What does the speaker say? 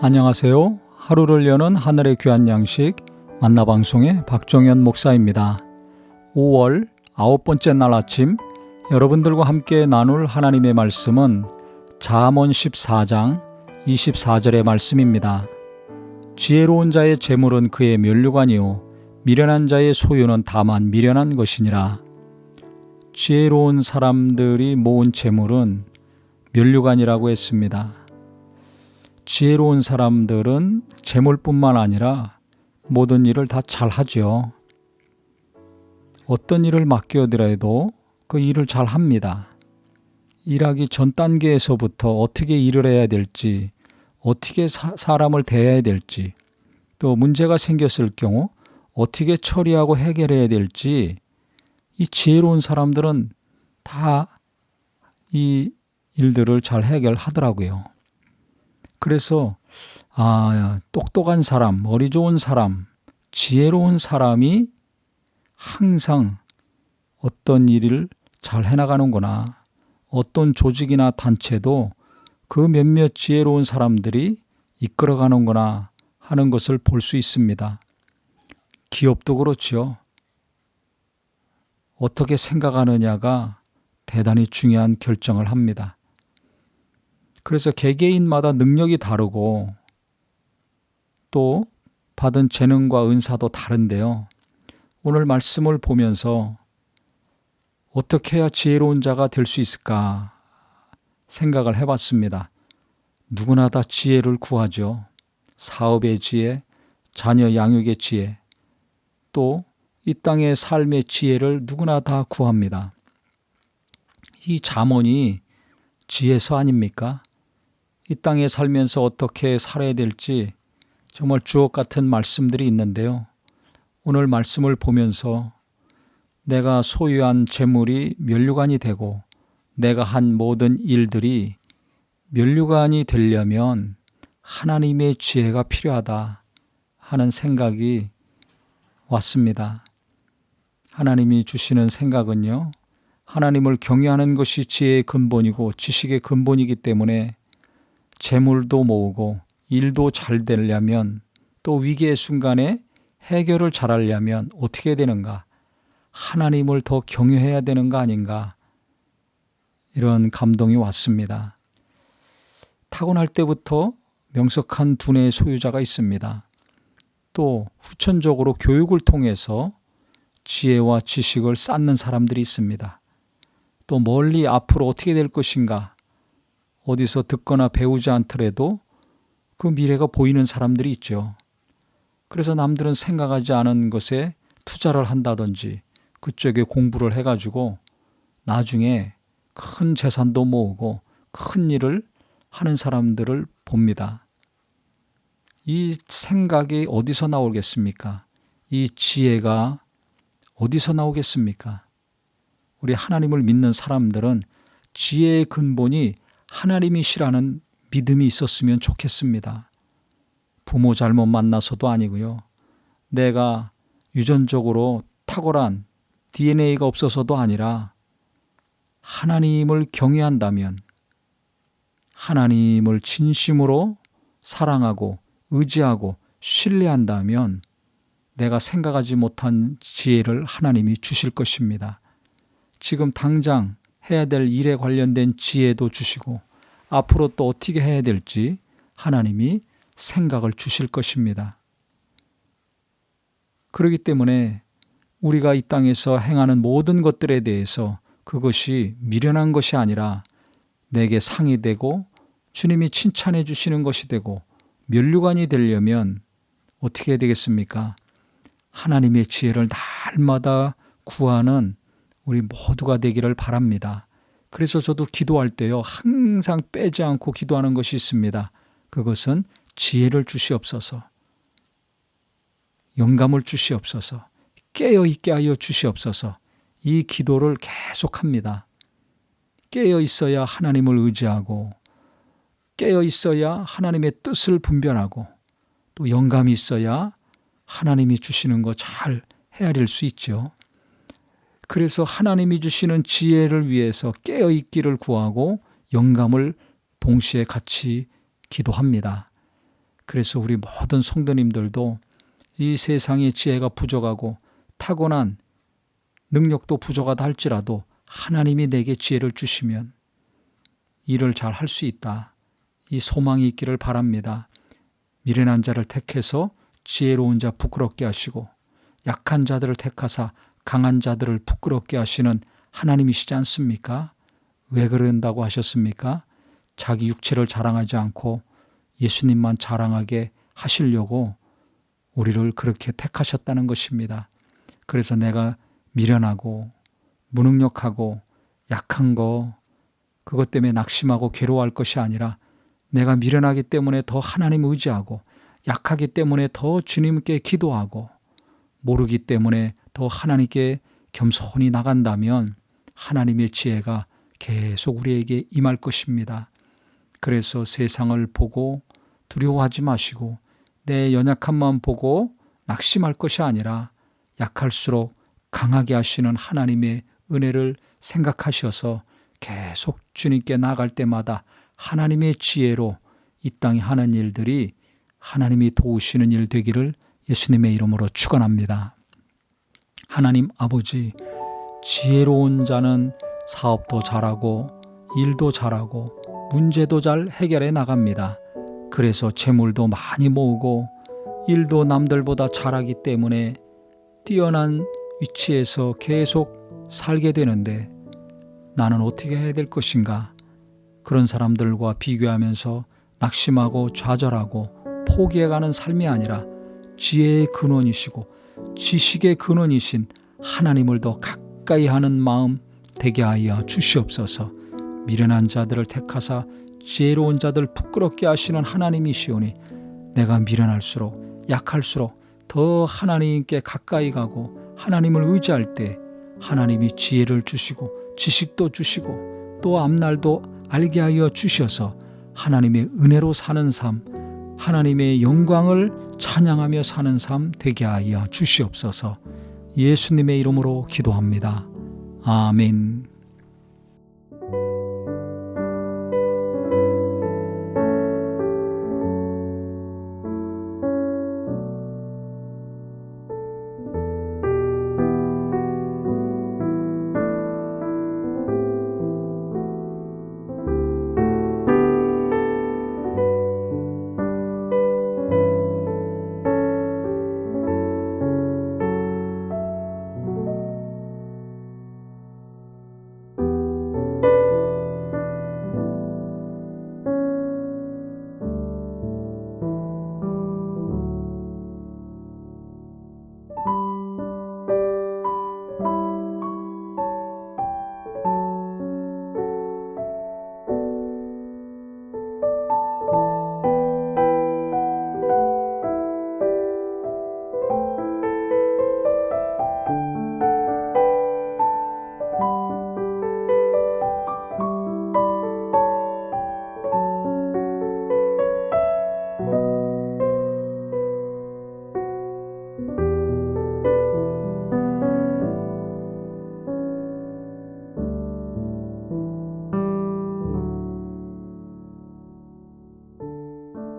안녕하세요. 하루를 여는 하늘의 귀한 양식 만나방송의 박정현 목사입니다. 5월 9번째 날 아침 여러분들과 함께 나눌 하나님의 말씀은 잠언 14장 24절의 말씀입니다. 지혜로운 자의 재물은 그의 면류관이요 미련한 자의 소유는 다만 미련한 것이니라. 지혜로운 사람들이 모은 재물은 면류관이라고 했습니다. 지혜로운 사람들은 재물뿐만 아니라 모든 일을 다 잘하죠. 어떤 일을 맡겨드려도 그 일을 잘합니다. 일하기 전 단계에서부터 어떻게 일을 해야 될지, 어떻게 사람을 대해야 될지, 또 문제가 생겼을 경우 어떻게 처리하고 해결해야 될지 이 지혜로운 사람들은 다 이 일들을 잘 해결하더라고요. 그래서 똑똑한 사람, 머리 좋은 사람, 지혜로운 사람이 항상 어떤 일을 잘 해나가는구나. 어떤 조직이나 단체도 그 몇몇 지혜로운 사람들이 이끌어가는구나 하는 것을 볼 수 있습니다. 기업도 그렇죠. 어떻게 생각하느냐가 대단히 중요한 결정을 합니다. 그래서 개개인마다 능력이 다르고 또 받은 재능과 은사도 다른데요. 오늘 말씀을 보면서 어떻게 해야 지혜로운 자가 될 수 있을까 생각을 해봤습니다. 누구나 다 지혜를 구하죠. 사업의 지혜, 자녀 양육의 지혜, 또 이 땅의 삶의 지혜를 누구나 다 구합니다. 이 잠언이 지혜서 아닙니까? 이 땅에 살면서 어떻게 살아야 될지 정말 주옥 같은 말씀들이 있는데요. 오늘 말씀을 보면서 내가 소유한 재물이 면류관이 되고 내가 한 모든 일들이 면류관이 되려면 하나님의 지혜가 필요하다 하는 생각이 왔습니다. 하나님이 주시는 생각은요. 하나님을 경외하는 것이 지혜의 근본이고 지식의 근본이기 때문에 재물도 모으고 일도 잘 되려면 또 위기의 순간에 해결을 잘하려면 어떻게 되는가? 하나님을 더 경외해야 되는 거 아닌가? 이런 감동이 왔습니다. 타고날 때부터 명석한 두뇌의 소유자가 있습니다. 또 후천적으로 교육을 통해서 지혜와 지식을 쌓는 사람들이 있습니다. 또 멀리 앞으로 어떻게 될 것인가 어디서 듣거나 배우지 않더라도 그 미래가 보이는 사람들이 있죠. 그래서 남들은 생각하지 않은 것에 투자를 한다든지 그쪽에 공부를 해가지고 나중에 큰 재산도 모으고 큰 일을 하는 사람들을 봅니다. 이 생각이 어디서 나오겠습니까? 이 지혜가 어디서 나오겠습니까? 우리 하나님을 믿는 사람들은 지혜의 근본이 하나님이시라는 믿음이 있었으면 좋겠습니다. 부모 잘못 만나서도 아니고요. 내가 유전적으로 탁월한 DNA가 없어서도 아니라 하나님을 경외한다면 하나님을 진심으로 사랑하고 의지하고 신뢰한다면 내가 생각하지 못한 지혜를 하나님이 주실 것입니다. 지금 당장 해야 될 일에 관련된 지혜도 주시고 앞으로 또 어떻게 해야 될지 하나님이 생각을 주실 것입니다. 그렇기 때문에 우리가 이 땅에서 행하는 모든 것들에 대해서 그것이 미련한 것이 아니라 내게 상이 되고 주님이 칭찬해 주시는 것이 되고 면류관이 되려면 어떻게 해야 되겠습니까? 하나님의 지혜를 날마다 구하는 우리 모두가 되기를 바랍니다. 그래서 저도 기도할 때요. 항상 빼지 않고 기도하는 것이 있습니다. 그것은 지혜를 주시옵소서. 영감을 주시옵소서. 깨어있게 하여 주시옵소서. 이 기도를 계속합니다. 깨어있어야 하나님을 의지하고 깨어있어야 하나님의 뜻을 분별하고 또 영감이 있어야 하나님이 주시는 거 잘 헤아릴 수 있죠. 그래서 하나님이 주시는 지혜를 위해서 깨어있기를 구하고 영감을 동시에 같이 기도합니다. 그래서 우리 모든 성도님들도 이 세상의 지혜가 부족하고 타고난 능력도 부족하다 할지라도 하나님이 내게 지혜를 주시면 일을 잘 할 수 있다. 이 소망이 있기를 바랍니다. 미련한 자를 택해서 지혜로운 자 부끄럽게 하시고 약한 자들을 택하사 강한 자들을 부끄럽게 하시는 하나님이시지 않습니까? 왜 그런다고 하셨습니까? 자기 육체를 자랑하지 않고 예수님만 자랑하게 하시려고 우리를 그렇게 택하셨다는 것입니다. 그래서 내가 미련하고 무능력하고 약한 거 그것 때문에 낙심하고 괴로워할 것이 아니라 내가 미련하기 때문에 더 하나님 의지하고 약하기 때문에 더 주님께 기도하고 모르기 때문에 더 하나님께 겸손히 나간다면 하나님의 지혜가 계속 우리에게 임할 것입니다. 그래서 세상을 보고 두려워하지 마시고 내 연약함만 보고 낙심할 것이 아니라 약할수록 강하게 하시는 하나님의 은혜를 생각하셔서 계속 주님께 나아갈 때마다 하나님의 지혜로 이 땅에 하는 일들이 하나님이 도우시는 일 되기를 예수님의 이름으로 축원합니다. 하나님 아버지, 지혜로운 자는 사업도 잘하고 일도 잘하고 문제도 잘 해결해 나갑니다. 그래서 재물도 많이 모으고 일도 남들보다 잘하기 때문에 뛰어난 위치에서 계속 살게 되는데 나는 어떻게 해야 될 것인가? 그런 사람들과 비교하면서 낙심하고 좌절하고 포기해가는 삶이 아니라 지혜의 근원이시고 지식의 근원이신 하나님을 더 가까이 하는 마음 되게 하여 주시옵소서. 미련한 자들을 택하사 지혜로운 자들 부끄럽게 하시는 하나님이시오니 내가 미련할수록 약할수록 더 하나님께 가까이 가고 하나님을 의지할 때 하나님이 지혜를 주시고 지식도 주시고 또 앞날도 알게 하여 주셔서 하나님의 은혜로 사는 삶, 하나님의 영광을 찬양하며 사는 삶 되게 하여 주시옵소서. 예수님의 이름으로 기도합니다. 아멘.